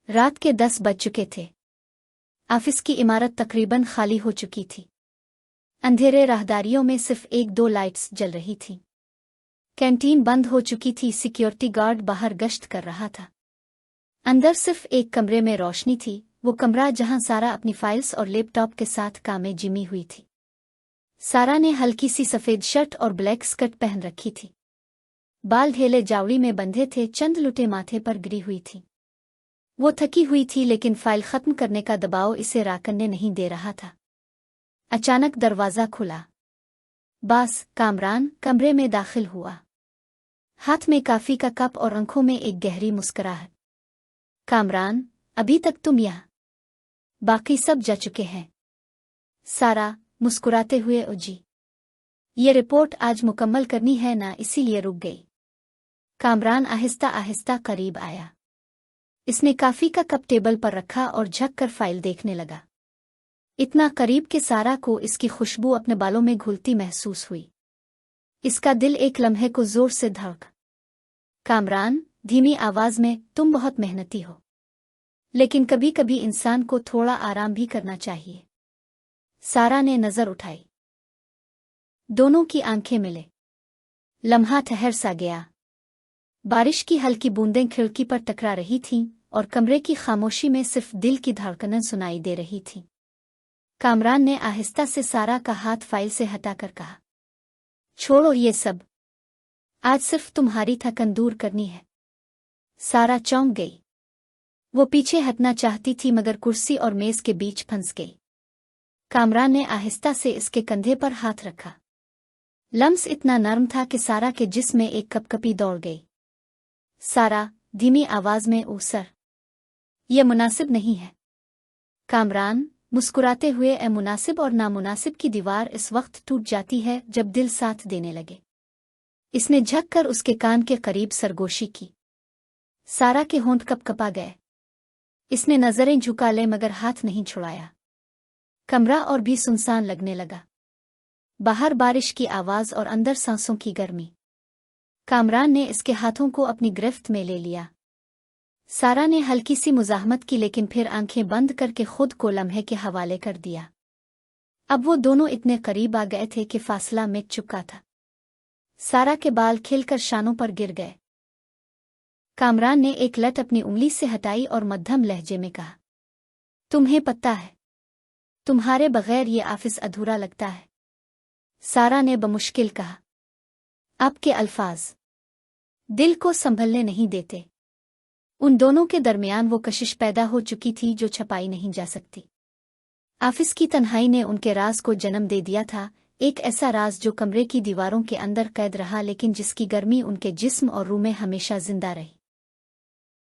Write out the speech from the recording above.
रात के 10 बज चुके थे। ऑफिस की इमारत तकरीबन खाली हो चुकी थी। अंधेरे राहदारियों में सिर्फ 1-2 लाइट्स जल रही थीं। कैंटीन बंद हो चुकी थी। सिक्योरिटी गार्ड बाहर गश्त कर रहा था। अंदर सिर्फ एक कमरे में रोशनी थी, वो कमरा जहां सारा अपनी फाइल्स और लैपटॉप के साथ कामें जिमी हुई थी। सारा ने हल्की सी सफ़ेद शर्ट और ब्लैक स्कर्ट पहन रखी थी। बाल ढेले जावड़ी में बंधे थे, चंद लुटे माथे पर गिरी हुई थी। वो थकी हुई थी, लेकिन फाइल खत्म करने का दबाव इसे राकने नहीं दे रहा था। अचानक दरवाज़ा खुला। बास कामरान कमरे में दाखिल हुआ, हाथ में काफ़ी का कप और आंखों में एक गहरी मुस्कुराहट। कामरान, अभी तक तुम यहाँ? बाकी सब जा चुके हैं। सारा मुस्कुराते हुए जी, ये रिपोर्ट आज मुकम्मल करनी है ना, इसीलिए रुक गई। कामरान आहिस्ता आहिस्ता करीब आया। इसने काफ़ी का कप टेबल पर रखा और झुक कर फाइल देखने लगा। इतना करीब कि सारा को इसकी खुशबू अपने बालों में घुलती महसूस हुई। इसका दिल एक लम्हे को जोर से धड़का। कामरान धीमी आवाज में, तुम बहुत मेहनती हो, लेकिन कभी कभी इंसान को थोड़ा आराम भी करना चाहिए। सारा ने नजर उठाई। दोनों की आंखें मिले। लम्हा ठहर सा गया। बारिश की हल्की बूंदें खिड़की पर टकरा रही थीं और कमरे की खामोशी में सिर्फ दिल की धड़कनें सुनाई दे रही थीं। कामरान ने आहिस्ता से सारा का हाथ फाइल से हटाकर कहा, छोड़ो ये सब, आज सिर्फ तुम्हारी थकन दूर करनी है। सारा चौंक गई। वो पीछे हटना चाहती थी, मगर कुर्सी और मेज के बीच फंस गई। कामरान ने आहिस्ता से इसके कंधे पर हाथ रखा। लम्स इतना नरम था कि सारा के जिस्म में एक कपकपी दौड़ गई। सारा धीमी आवाज में, ओ सर, यह मुनासिब नहीं है। कामरान मुस्कुराते हुए, ए मुनासिब और नामुनासिब की दीवार इस वक्त टूट जाती है जब दिल साथ देने लगे। इसने झुककर उसके कान के करीब सरगोशी की। सारा के होंठ कपकपा गए। इसने नजरें झुका ले मगर हाथ नहीं छुड़ाया। कमरा और भी सुनसान लगने लगा। बाहर बारिश की आवाज और अंदर सांसों की गर्मी। कामरान ने इसके हाथों को अपनी गिरफ्त में ले लिया। सारा ने हल्की सी मुज़ाहमत की, लेकिन फिर आंखें बंद करके खुद को लम्हे के हवाले कर दिया। अब वो दोनों इतने करीब आ गए थे कि फासला मिट चुका था। सारा के बाल खिलकर शानों पर गिर गए। कामरान ने एक लट अपनी उंगली से हटाई और मध्यम लहजे में कहा, तुम्हें पता है, तुम्हारे बगैर ये ऑफिस अधूरा लगता है। सारा ने बमुश्किल कहा, आपके अल्फाज दिल को संभलने नहीं देते। उन दोनों के दरमियान वो कशिश पैदा हो चुकी थी जो छपाई नहीं जा सकती। ऑफिस की तन्हाई ने उनके राज को जन्म दे दिया था, एक ऐसा राज जो कमरे की दीवारों के अंदर कैद रहा, लेकिन जिसकी गर्मी उनके जिस्म और रूह में हमेशा जिंदा रही।